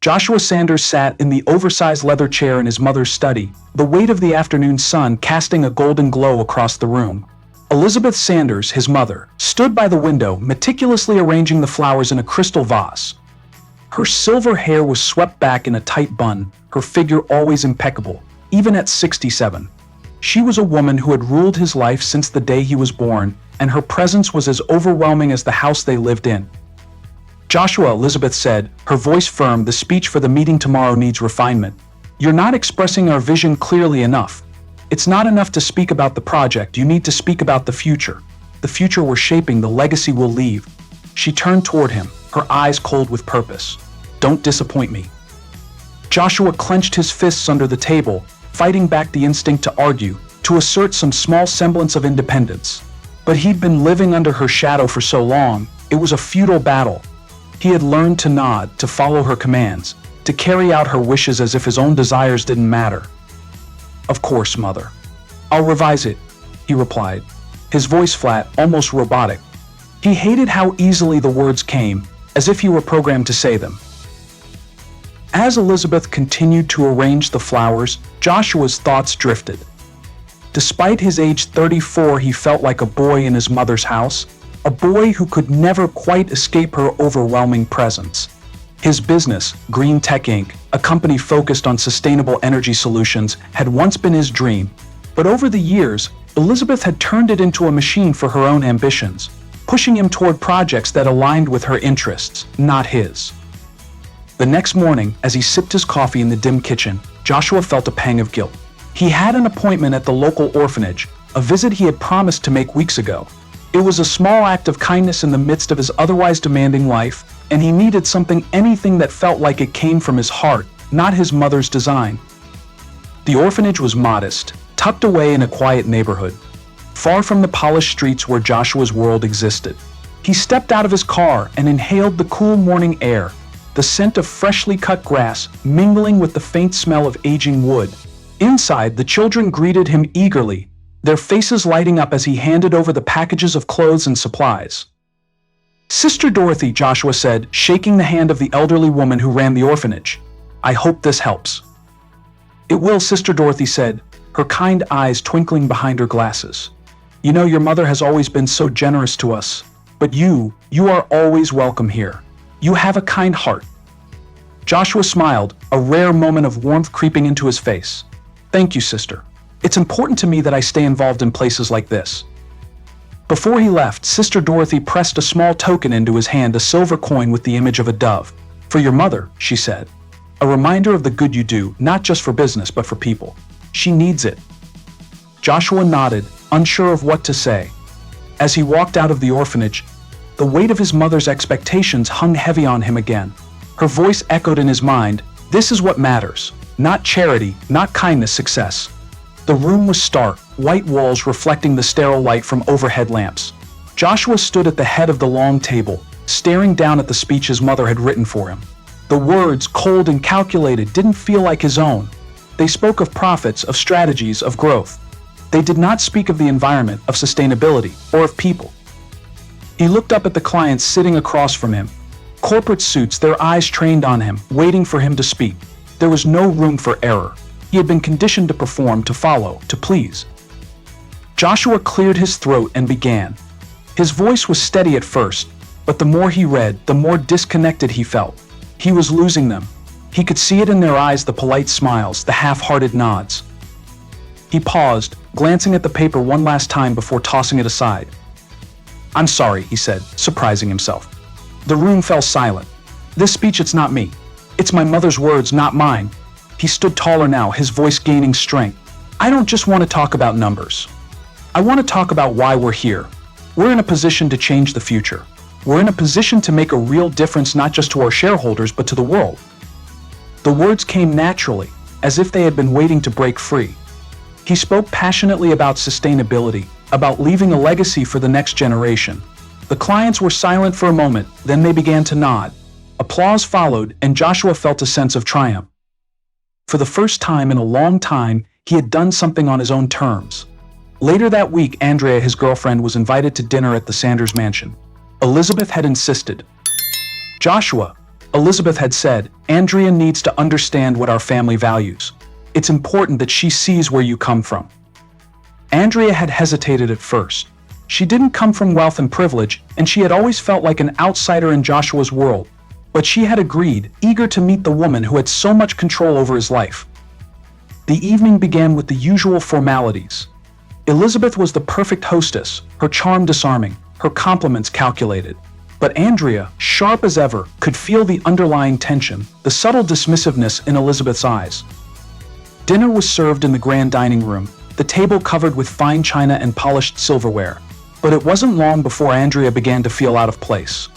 Joshua Sanders sat in the oversized leather chair in his mother's study, the weight of the afternoon sun casting a golden glow across the room. Elizabeth Sanders, his mother, stood by the window, meticulously arranging the flowers in a crystal vase. Her silver hair was swept back in a tight bun, her figure always impeccable, even at 67. She was a woman who had ruled his life since the day he was born, and her presence was as overwhelming as the house they lived in. "Joshua," Elizabeth said, her voice firm, "the speech for the meeting tomorrow needs refinement. You're not expressing our vision clearly enough. It's not enough to speak about the project, you need to speak about the future. The future we're shaping, the legacy we'll leave." She turned toward him, her eyes cold with purpose. "Don't disappoint me." Joshua clenched his fists under the table, fighting back the instinct to argue, to assert some small semblance of independence. But he'd been living under her shadow for so long, it was a futile battle. He had learned to nod, to follow her commands, to carry out her wishes as if his own desires didn't matter. "Of course, Mother. I'll revise it," he replied, his voice flat, almost robotic. He hated how easily the words came, as if he were programmed to say them. As Elizabeth continued to arrange the flowers, Joshua's thoughts drifted. Despite his age 34, he felt like a boy in his mother's house, a boy who could never quite escape her overwhelming presence. His business, Green Tech Inc., a company focused on sustainable energy solutions, had once been his dream, but over the years, Elizabeth had turned it into a machine for her own ambitions, pushing him toward projects that aligned with her interests, not his. The next morning, as he sipped his coffee in the dim kitchen, Joshua felt a pang of guilt. He had an appointment at the local orphanage, a visit he had promised to make weeks ago. It was a small act of kindness in the midst of his otherwise demanding life, and he needed anything that felt like it came from his heart, not his mother's design. The orphanage was modest, tucked away in a quiet neighborhood, far from the polished streets where Joshua's world existed. He stepped out of his car and inhaled the cool morning air, the scent of freshly cut grass mingling with the faint smell of aging wood. Inside, the children greeted him eagerly, their faces lighting up as he handed over the packages of clothes and supplies. "Sister Dorothy," Joshua said, shaking the hand of the elderly woman who ran the orphanage. "I hope this helps." "It will," Sister Dorothy said, her kind eyes twinkling behind her glasses. "You know, your mother has always been so generous to us, but you are always welcome here. You have a kind heart." Joshua smiled, a rare moment of warmth creeping into his face. "Thank you, sister. It's important to me that I stay involved in places like this." Before he left, Sister Dorothy pressed a small token into his hand, a silver coin with the image of a dove. "For your mother," she said. "A reminder of the good you do, not just for business, but for people. She needs it." Joshua nodded, unsure of what to say. As he walked out of the orphanage, the weight of his mother's expectations hung heavy on him again. Her voice echoed in his mind, "This is what matters. Not charity, not kindness, success." The room was stark, white walls reflecting the sterile light from overhead lamps. Joshua stood at the head of the long table, staring down at the speech his mother had written for him. The words, cold and calculated, didn't feel like his own. They spoke of profits, of strategies, of growth. They did not speak of the environment, of sustainability, or of people. He looked up at the clients sitting across from him. Corporate suits, their eyes trained on him, waiting for him to speak. There was no room for error. He had been conditioned to perform, to follow, to please. Joshua cleared his throat and began. His voice was steady at first, but the more he read, the more disconnected he felt. He was losing them. He could see it in their eyes, the polite smiles, the half-hearted nods. He paused, glancing at the paper one last time before tossing it aside. "I'm sorry," he said, surprising himself. The room fell silent. "This speech, it's not me. It's my mother's words, not mine." He stood taller now, his voice gaining strength. "I don't just want to talk about numbers. I want to talk about why we're here. We're in a position to change the future. We're in a position to make a real difference, not just to our shareholders, but to the world." The words came naturally, as if they had been waiting to break free. He spoke passionately about sustainability, about leaving a legacy for the next generation. The clients were silent for a moment, then they began to nod. Applause followed, and Joshua felt a sense of triumph. For the first time in a long time, he had done something on his own terms. Later that week, Andrea, his girlfriend, was invited to dinner at the Sanders mansion. Elizabeth had insisted. "Joshua, Elizabeth had said, "Andrea needs to understand what our family values. It's important that she sees where you come from." Andrea had hesitated at first. She didn't come from wealth and privilege, and she had always felt like an outsider in Joshua's world. But she had agreed, eager to meet the woman who had so much control over his life. The evening began with the usual formalities. Elizabeth was the perfect hostess, her charm disarming, her compliments calculated. But Andrea, sharp as ever, could feel the underlying tension, the subtle dismissiveness in Elizabeth's eyes. Dinner was served in the grand dining room, the table covered with fine china and polished silverware. But it wasn't long before Andrea began to feel out of place.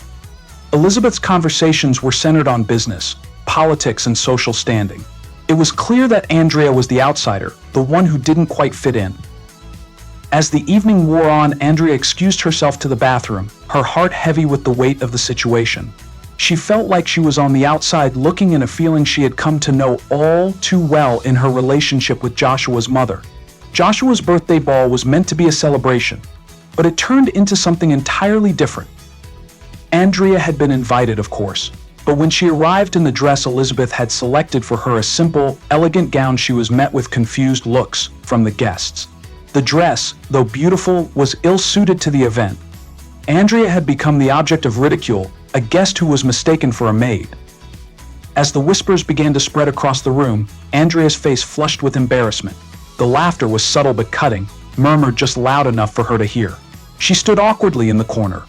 Elizabeth's conversations were centered on business, politics, and social standing. It was clear that Andrea was the outsider, the one who didn't quite fit in. As the evening wore on, Andrea excused herself to the bathroom, her heart heavy with the weight of the situation. She felt like she was on the outside looking in, a feeling she had come to know all too well in her relationship with Joshua's mother. Joshua's birthday ball was meant to be a celebration, but it turned into something entirely different. Andrea had been invited, of course, but when she arrived in the dress Elizabeth had selected for her, a simple, elegant gown, she was met with confused looks from the guests. The dress, though beautiful, was ill-suited to the event. Andrea had become the object of ridicule, a guest who was mistaken for a maid. As the whispers began to spread across the room, Andrea's face flushed with embarrassment. The laughter was subtle but cutting, murmured just loud enough for her to hear. She stood awkwardly in the corner,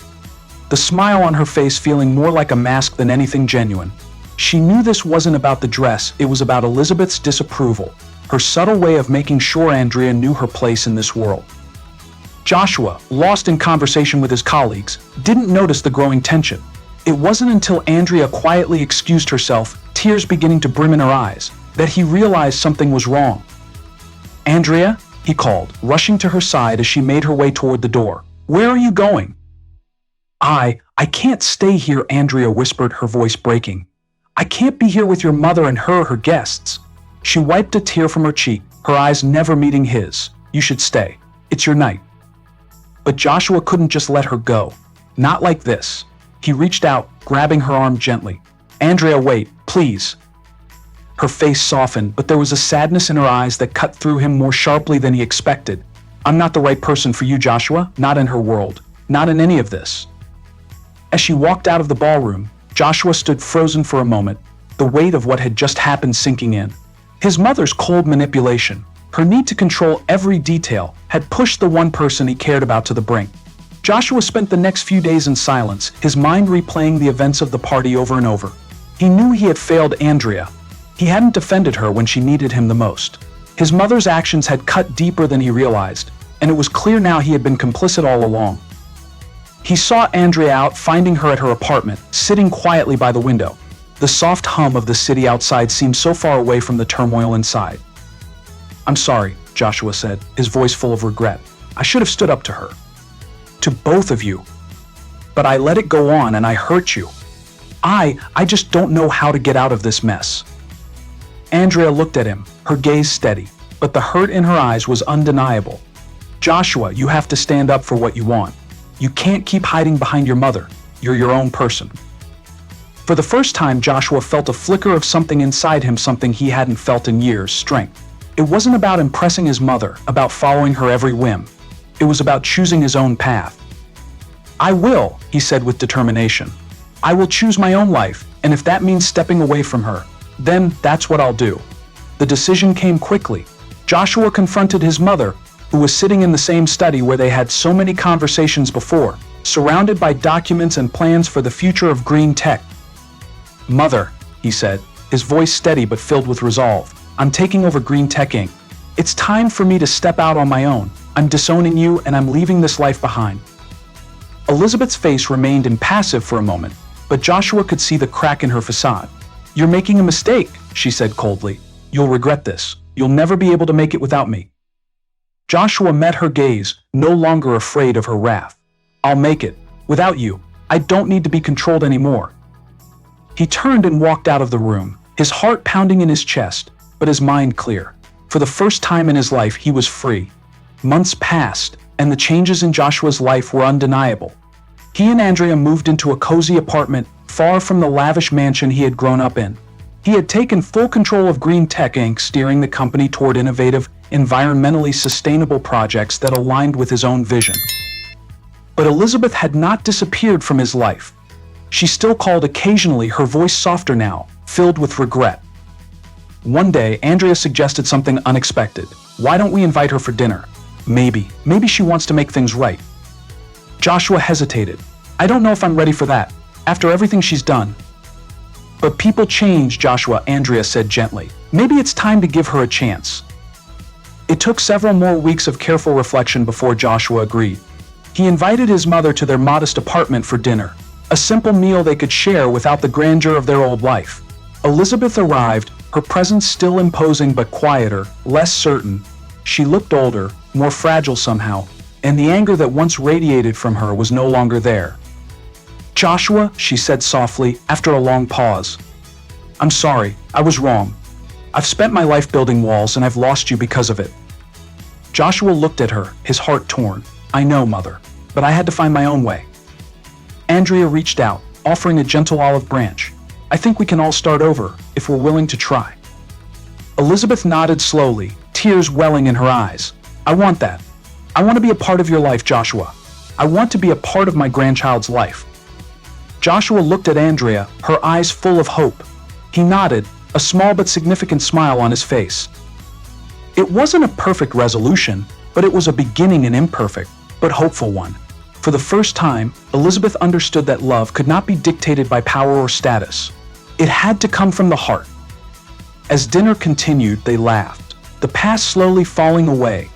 the smile on her face feeling more like a mask than anything genuine. She knew this wasn't about the dress, it was about Elizabeth's disapproval, her subtle way of making sure Andrea knew her place in this world. Joshua, lost in conversation with his colleagues, didn't notice the growing tension. It wasn't until Andrea quietly excused herself, tears beginning to brim in her eyes, that he realized something was wrong. "Andrea?" he called, rushing to her side as she made her way toward the door. "Where are you going?" I can't stay here," Andrea whispered, her voice breaking. "I can't be here with your mother and her guests." She wiped a tear from her cheek, her eyes never meeting his. "You should stay. It's your night." But Joshua couldn't just let her go. Not like this. He reached out, grabbing her arm gently. "Andrea, wait, please." Her face softened, but there was a sadness in her eyes that cut through him more sharply than he expected. "I'm not the right person for you, Joshua, not in her world, not in any of this." As she walked out of the ballroom, Joshua stood frozen for a moment, the weight of what had just happened sinking in. His mother's cold manipulation, her need to control every detail, had pushed the one person he cared about to the brink. Joshua spent the next few days in silence, his mind replaying the events of the party over and over. He knew he had failed Andrea. He hadn't defended her when she needed him the most. His mother's actions had cut deeper than he realized, and it was clear now he had been complicit all along. He saw Andrea out, finding her at her apartment, sitting quietly by the window. The soft hum of the city outside seemed so far away from the turmoil inside. "I'm sorry," Joshua said, his voice full of regret. "I should have stood up to her. To both of you. But I let it go on and I hurt you. I just don't know how to get out of this mess." Andrea looked at him, her gaze steady, but the hurt in her eyes was undeniable. "Joshua, you have to stand up for what you want. You can't keep hiding behind your mother. You're your own person." For the first time, Joshua felt a flicker of something inside him, something he hadn't felt in years, strength. It wasn't about impressing his mother, about following her every whim. It was about choosing his own path. "I will," he said with determination. "I will choose my own life, and if that means stepping away from her, then that's what I'll do." The decision came quickly. Joshua confronted his mother, who was sitting in the same study where they had so many conversations before, surrounded by documents and plans for the future of green tech. "Mother," he said, his voice steady but filled with resolve, "I'm taking over Green Tech Inc. It's time for me to step out on my own. I'm disowning you and I'm leaving this life behind." Elizabeth's face remained impassive for a moment, but Joshua could see the crack in her facade. "You're making a mistake," she said coldly. "You'll regret this. You'll never be able to make it without me." Joshua met her gaze, no longer afraid of her wrath. "I'll make it. Without you. I don't need to be controlled anymore." He turned and walked out of the room, his heart pounding in his chest, but his mind clear. For the first time in his life, he was free. Months passed, and the changes in Joshua's life were undeniable. He and Andrea moved into a cozy apartment far from the lavish mansion he had grown up in. He had taken full control of Green Tech Inc., steering the company toward innovative, environmentally sustainable projects that aligned with his own vision. But Elizabeth had not disappeared from his life. She still called occasionally, her voice softer now, filled with regret. One day, Andrea suggested something unexpected. Why don't we invite her for dinner? Maybe she wants to make things right. Joshua hesitated. I don't know if I'm ready for that, after everything she's done. But people change, Joshua, Andrea said gently. Maybe it's time to give her a chance. It took several more weeks of careful reflection before Joshua agreed. He invited his mother to their modest apartment for dinner, a simple meal they could share without the grandeur of their old life. Elizabeth arrived, her presence still imposing but quieter, less certain. She looked older, more fragile somehow, and the anger that once radiated from her was no longer there. Joshua, she said softly, after a long pause. I'm sorry, I was wrong. I've spent my life building walls and I've lost you because of it. Joshua looked at her, his heart torn. I know, Mother, but I had to find my own way. Andrea reached out, offering a gentle olive branch. I think we can all start over, if we're willing to try. Elizabeth nodded slowly, tears welling in her eyes. I want that. I want to be a part of your life, Joshua. I want to be a part of my grandchild's life. Joshua looked at Andrea, her eyes full of hope. He nodded, a small but significant smile on his face. It wasn't a perfect resolution, but it was a beginning, an imperfect, but hopeful one. For the first time, Elizabeth understood that love could not be dictated by power or status. It had to come from the heart. As dinner continued, they laughed, the past slowly falling away,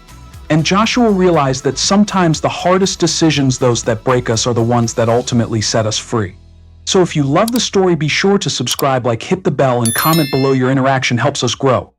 and Joshua realized that sometimes the hardest decisions, those that break us, are the ones that ultimately set us free. So if you love the story, be sure to subscribe, hit the bell, and comment below. Your interaction helps us grow.